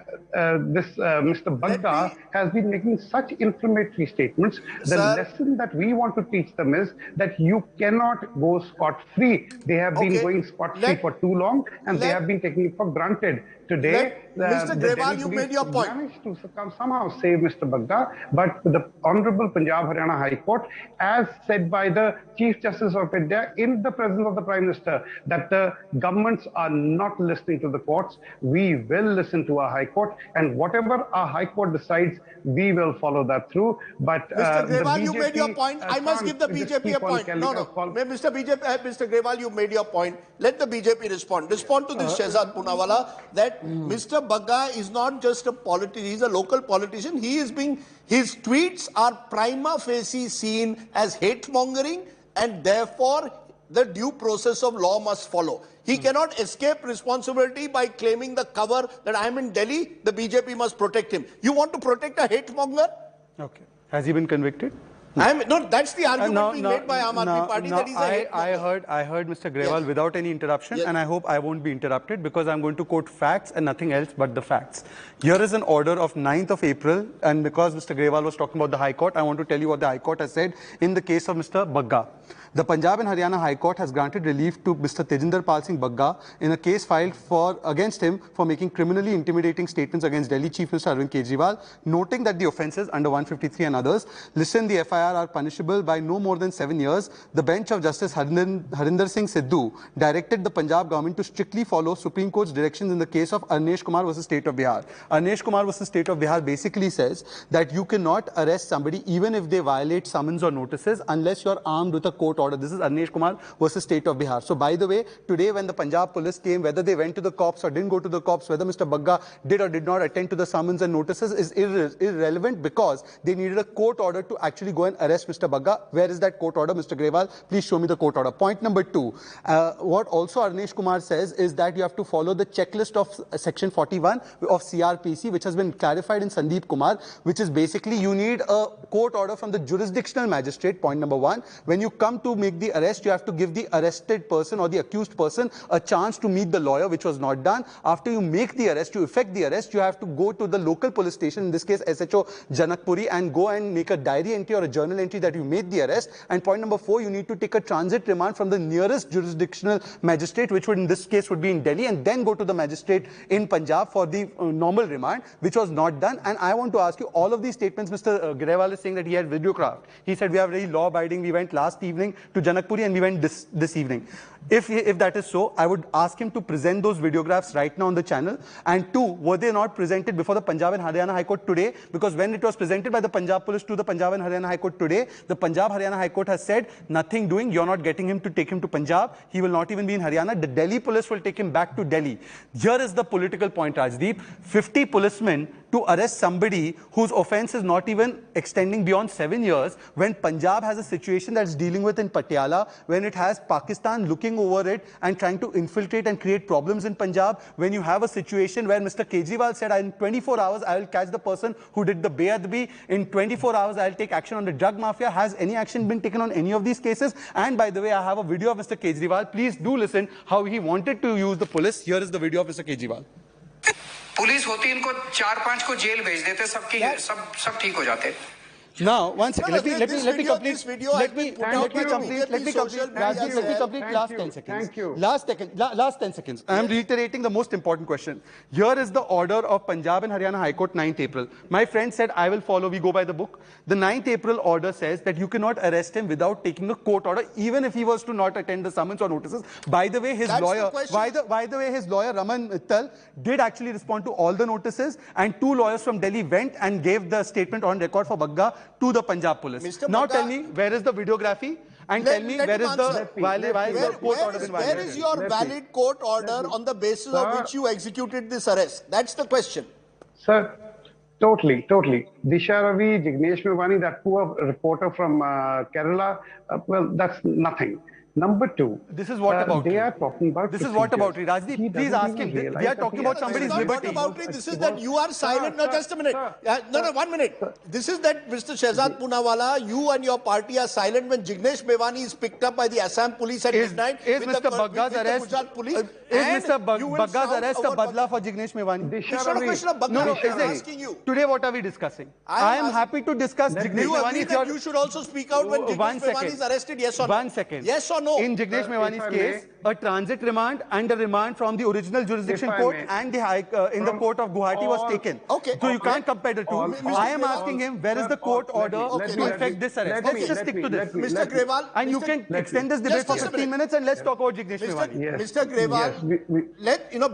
this Mr. Bagga has been making such inflammatory statements. The lesson that we want to teach them is that you cannot go scot-free. They have been going scot-free for too long and they have been taking it for granted. Today, Mr. Grewal, you made your point. Managed to somehow save Mr. Bagga, but the Honorable Punjab Haryana High Court, as said by the Chief Chief Justice of India in the presence of the Prime Minister that the governments are not listening to the courts. We will listen to our High Court, and whatever our High Court decides, we will follow that through. But Mr. Grewal, you made your point. I must give the BJP a point. Mr. Grewal, you made your point. Let the BJP respond. Respond to this, Shehzad Poonawalla, that Mr. Bagga is not just a politician, he's a local politician. His tweets are prima facie seen as hate-mongering, and therefore the due process of law must follow. He cannot escape responsibility by claiming the cover that I am in Delhi, the BJP must protect him. You want to protect a hate-monger? Okay. Has he been convicted? No, that's the argument being made by Aam Aadmi Party that he's a hate-monger. I heard Mr. Grewal without any interruption, and I hope I won't be interrupted because I'm going to quote facts and nothing else but the facts. Here is an order of 9th of April, and because Mr. Grewal was talking about the High Court, I want to tell you what the High Court has said in the case of Mr. Bagga. The Punjab and Haryana High Court has granted relief to Mr. Tejinder Pal Singh Bagga in a case filed against him for making criminally intimidating statements against Delhi Chief Minister Arvind Kejriwal, noting that the offences under 153 and others listed in the FIR are punishable by no more than 7 years. The bench of Justice Harinder Singh Sidhu directed the Punjab government to strictly follow Supreme Court's directions in the case of Arnesh Kumar versus State of Bihar. Arnesh Kumar versus State of Bihar basically says that you cannot arrest somebody even if they violate summons or notices unless you are armed with a court order. This is Arnesh Kumar versus State of Bihar. So by the way, today when the Punjab police came, whether they went to the cops or didn't go to the cops, whether Mr. Bagga did or did not attend to the summons and notices is irrelevant because they needed a court order to actually go and arrest Mr. Bagga. Where is that court order, Mr. Grewal? Please show me the court order. Point number 2. What also Arnesh Kumar says is that you have to follow the checklist of section 41 of CRPC, which has been clarified in Sandeep Kumar, which is basically you need a court order from the jurisdictional magistrate, point number 1. When you come to make the arrest, you have to give the arrested person or the accused person a chance to meet the lawyer, which was not done. After you make the arrest, you effect the arrest, you have to go to the local police station, in this case SHO Janakpuri, and go and make a diary entry or a journal entry that you made the arrest. And point number 4, you need to take a transit remand from the nearest jurisdictional magistrate, which would in this case would be in Delhi, and then go to the magistrate in Punjab for the normal remand, which was not done. And I want to ask you, all of these statements, Mr. Grewal is saying that he had videographed. He said we are very law-abiding. We went last evening to Janakpuri and we went this evening. If that is so, I would ask him to present those videographs right now on the channel. And 2, were they not presented before the Punjab and Haryana High Court today? Because when it was presented by the Punjab police to the Punjab and Haryana High Court today, the Punjab Haryana High Court has said nothing doing. You're not getting him to take him to Punjab. He will not even be in Haryana. The Delhi police will take him back to Delhi. Here is the political point, Rajdeep. 50 policemen to arrest somebody whose offence is not even extending beyond 7 years, when Punjab has a situation that's dealing with in Patiala, when it has Pakistan looking over it and trying to infiltrate and create problems in Punjab, when you have a situation where Mr. Kejriwal said, in 24 hours, I will catch the person who did the Beadbi. In 24 hours, I'll take action on the drug mafia. Has any action been taken on any of these cases? And by the way, I have a video of Mr. Kejriwal. Please do listen how he wanted to use the police. Here is the video of Mr. Kejriwal. Police होती इनको 4-5 को jail भेज देते सब ठीक हो जाते. Now, one second. Let me complete last 10 seconds. Thank you. Last 10 seconds. I am reiterating the most important question. Here is the order of Punjab and Haryana High Court, 9th April. My friend said, I will follow. We go by the book. The 9th April order says that you cannot arrest him without taking a court order, even if he was to not attend the summons or notices. By the way, his lawyer, Raman Mittal, did actually respond to all the notices, and 2 lawyers from Delhi went and gave the statement on record for Bagga to the Punjab police. Now tell me, where is the videography? And tell me, where is the court order been violated? Where is your valid court order on the basis of which you executed this arrest? That's the question. Sir, totally. Disha Ravi, Jignesh Mevani, that poor reporter from Kerala, well, that's nothing. Number 2, this is what about they are talking about. This is what about it, Rajdeep. Please ask him. They are talking about somebody's liberty. What about it? This is that you are silent. No, just a minute. No, 1 minute. This is that Mr. Shehzad Poonawalla, you and your party are silent when Jignesh Mevani is picked up by the Assam police at midnight. Is Mr. Bagga's arrest? Is Mr. Bagga's arrest a badla for Jignesh Mevani? It's not a question of badla. I'm asking you. Today, what are we discussing? I am happy to discuss Jignesh Mevani. You should also speak out when Jignesh Mevani is arrested. Yes or no? 1 second. Yes or no? no? In Jignesh Mewani's case, a transit remand and a remand from the original jurisdiction court and the in the court of Guwahati was taken. Okay. So you can't compare the two. I am asking him, where is the court order to effect this arrest? Let's just stick to this. Mr. Grewal, And you can extend this debate for 15 minutes and let's talk about Jignesh Mewani. Mr. Grewal,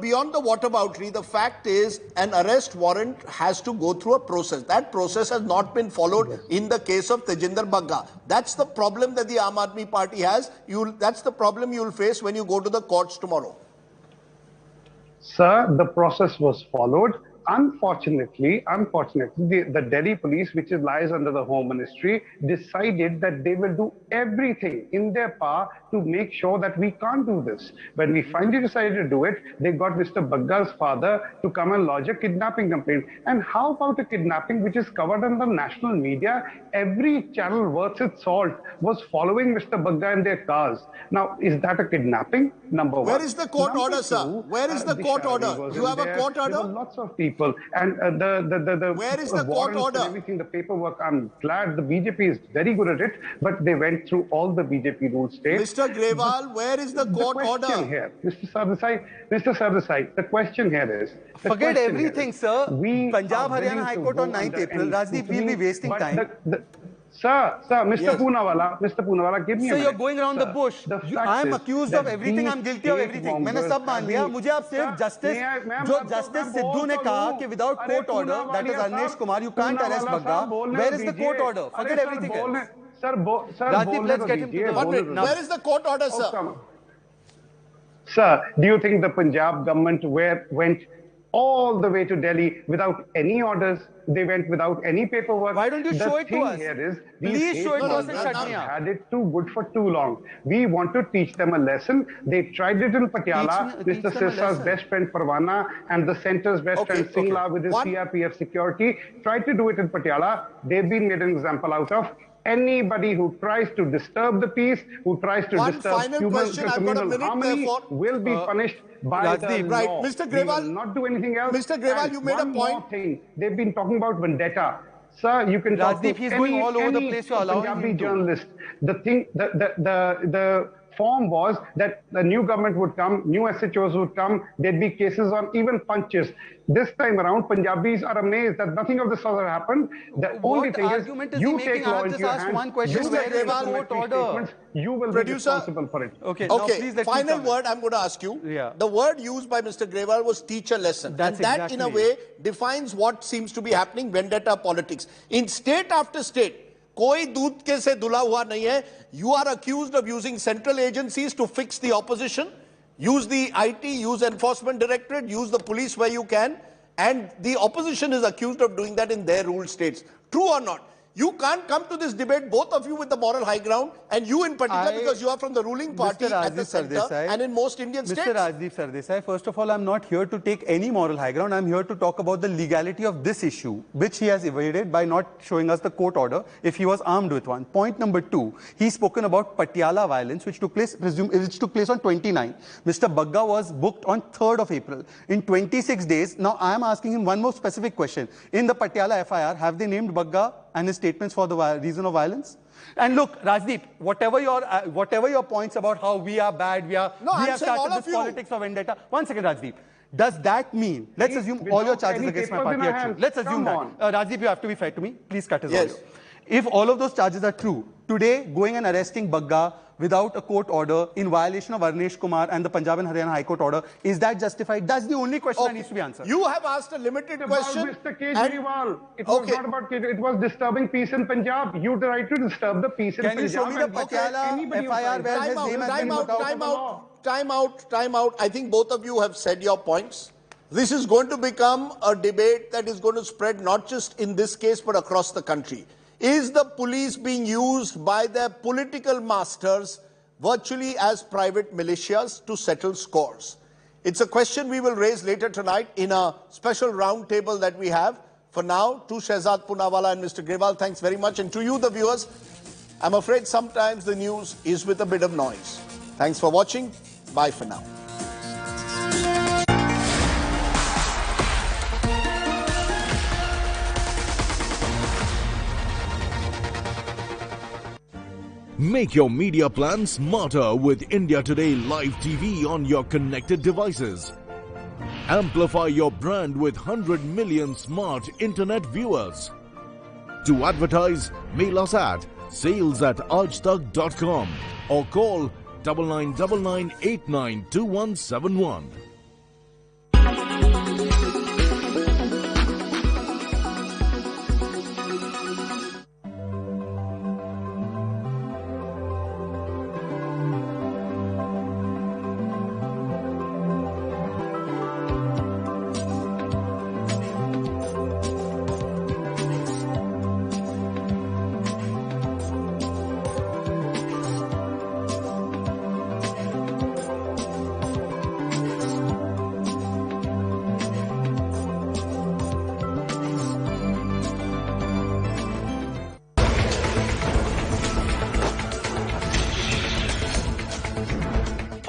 beyond the whataboutery, the fact is an arrest warrant has to go through a process. That process has not been followed in the case of Tejinder Bagga. That's the problem that the Aam Aadmi Party has. That's the problem you'll face when you go to the courts tomorrow. Sir, the process was followed. Unfortunately, the Delhi police, which lies under the Home Ministry, decided that they will do everything in their power to make sure that we can't do this. When we finally decided to do it, they got Mr. Bagga's father to come and lodge a kidnapping complaint. And how about a kidnapping which is covered on the national media? Every channel worth its salt was following Mr. Bagga in their cars. Now, is that a kidnapping? Number one. Where is the court order, sir? Where is the court order? You have a court order? There were lots of people. And where is the court order? Everything, the paperwork, I'm glad the BJP is very good at it, but they went through all the BJP rules states. Mr. Grewal, where is the court order? Here, Mr. Sardesai, the question here is... Forget everything, sir. Punjab, Haryana High Court on 9th April. Rajdeep, we'll be wasting time. Sir, Mr. Poonawala, give me a minute. So you're going around the bush. I am accused of everything. I'm guilty of everything. मैंने सब मान लिया. मुझे आप सिर्फ Justice Sidhu ने कहा कि without court order, that is Arnesh Kumar, you can't arrest Bagga. Where is the court order? Forget everything else. Rajdeep, let's get him to the order. Where is the court order, sir? Sir, do you think the Punjab government went all the way to Delhi without any orders? They went without any paperwork. Why don't you show it to us? Here is, please show it to us and shut me up. Had it too good for too long. We want to teach them a lesson. They tried it in Patiala. Mr. Sirsa's best friend Parwana and the centre's best friend Singla with his CRPF security tried to do it in Patiala. They've been made an example out of. Anybody who tries to disturb the peace, who tries to disturb communal harmony will be punished by the law. Right, Mr. Grewal, will not do anything else. Mr. Grewal, you made a point. One more thing. They've been talking about vendetta. Sir, you can talk to he's going all over the place to allow Punjabi journalist. The form was that the new government would come, new SHOs would come, there'd be cases on even punches. This time around, Punjabis are amazed that nothing of this sort of happened. The only thing is, you take law into your hands, you will be responsible for it. Okay, final word I'm going to ask you. Yeah. The word used by Mr. Grewal was teach a lesson. That's and that, in a way, defines what seems to be happening, vendetta politics. In state after state, कोई दूध के से धुला हुआ नहीं है. You are accused of using central agencies to fix the opposition. Use the IT, use enforcement directorate, use the police where you can. And the opposition is accused of doing that in their ruled states. True or not? You can't come to this debate, both of you, with the moral high ground, and you in particular, because you are from the ruling party at the center and in most Indian states. Mr. Rajdeep Sardesai, first of all, I'm not here to take any moral high ground. I'm here to talk about the legality of this issue, which he has evaded by not showing us the court order if he was armed with one. Point number two, he's spoken about Patiala violence, which took place on 29. Mr. Bagga was booked on 3rd of April. In 26 days, now I am asking him one more specific question. In the Patiala FIR, have they named Bagga and his statements for the reason of violence? And look, Rajdeep, whatever your points about how we are bad, we have started this politics of vendetta. 1 second, Rajdeep. Does that mean, let's assume all your charges against my party are true. Let's assume that. Rajdeep, you have to be fair to me. Please cut his audio. If all of those charges are true, today going and arresting Bagga without a court order in violation of Arnesh Kumar and the Punjab and Haryana High Court order, is that justified? That's the only question that needs to be answered. You have asked a limited question. Mr. Kejriwal. It was not about Kejriwal. It was disturbing peace in Punjab. You tried to disturb the peace in Punjab. Can you show me the Patiala FIR where his name has been looked out? Time out. I think both of you have said your points. This is going to become a debate that is going to spread not just in this case but across the country. Is the police being used by their political masters virtually as private militias to settle scores? It's a question we will raise later tonight in a special roundtable that we have. For now, to Shehzad Poonawala and Mr. Grewal, thanks very much. And to you, the viewers, I'm afraid sometimes the news is with a bit of noise. Thanks for watching. Bye for now. Make your media plan smarter with India Today Live TV on your connected devices. Amplify your brand with 100 million smart internet viewers. To advertise, mail us at sales@aajtak.com or call 9999892171.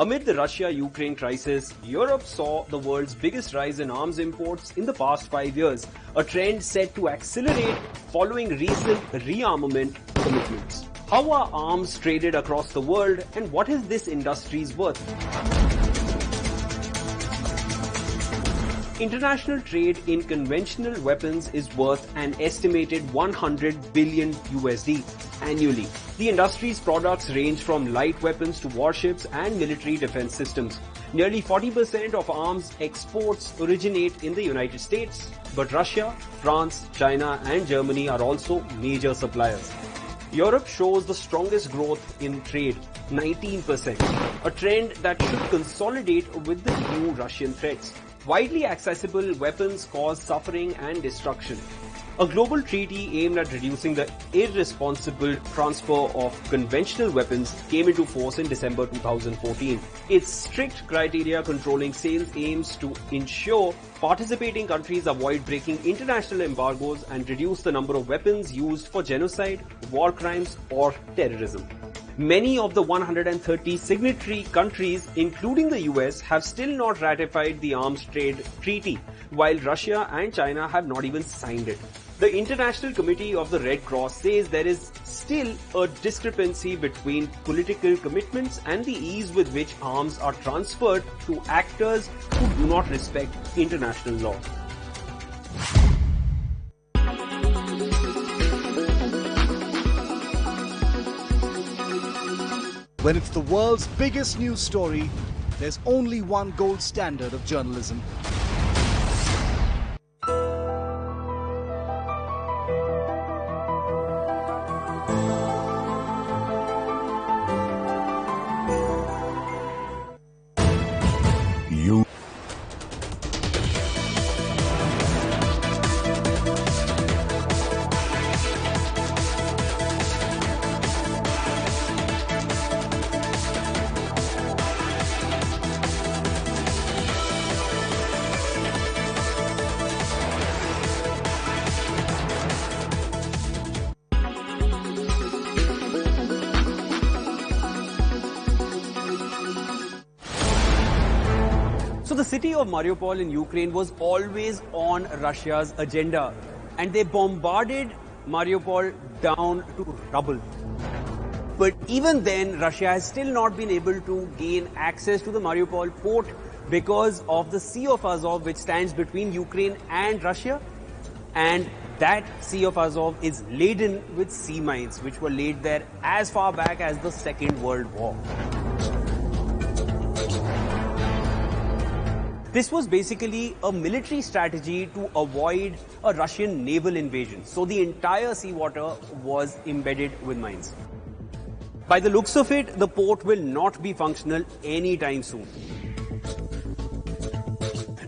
Amid the Russia-Ukraine crisis, Europe saw the world's biggest rise in arms imports in the past 5 years, a trend set to accelerate following recent rearmament commitments. How are arms traded across the world, and what is this industry's worth? International trade in conventional weapons is worth an estimated $100 billion annually. The industry's products range from light weapons to warships and military defense systems. Nearly 40% of arms exports originate in the United States, but Russia, France, China and Germany are also major suppliers. Europe shows the strongest growth in trade, 19%, a trend that should consolidate with the new Russian threats. Widely accessible weapons cause suffering and destruction. A global treaty aimed at reducing the irresponsible transfer of conventional weapons came into force in December 2014. Its strict criteria controlling sales aims to ensure participating countries avoid breaking international embargoes and reduce the number of weapons used for genocide, war crimes, or terrorism. Many of the 130 signatory countries, including the US, have still not ratified the arms trade treaty, while Russia and China have not even signed it. The International Committee of the Red Cross says there is still a discrepancy between political commitments and the ease with which arms are transferred to actors who do not respect international law. When it's the world's biggest news story, there's only one gold standard of journalism. So the city of Mariupol in Ukraine was always on Russia's agenda, and they bombarded Mariupol down to rubble. But even then, Russia has still not been able to gain access to the Mariupol port because of the Sea of Azov, which stands between Ukraine and Russia. And that Sea of Azov is laden with sea mines, which were laid there as far back as the Second World War. This was basically a military strategy to avoid a Russian naval invasion. So the entire seawater was embedded with mines. By the looks of it, the port will not be functional anytime soon.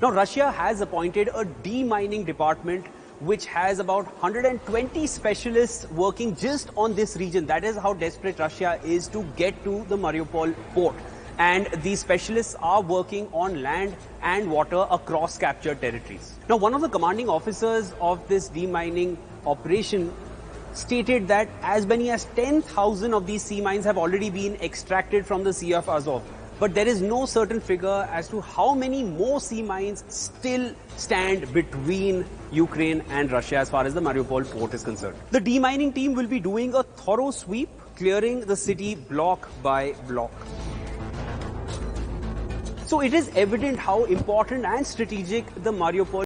Now, Russia has appointed a demining department which has about 120 specialists working just on this region. That is how desperate Russia is to get to the Mariupol port. And these specialists are working on land and water across captured territories. Now, one of the commanding officers of this demining operation stated that as many as 10,000 of these sea mines have already been extracted from the Sea of Azov. But there is no certain figure as to how many more sea mines still stand between Ukraine and Russia as far as the Mariupol port is concerned. The demining team will be doing a thorough sweep clearing the city block by block. So it is evident how important and strategic the Mariupol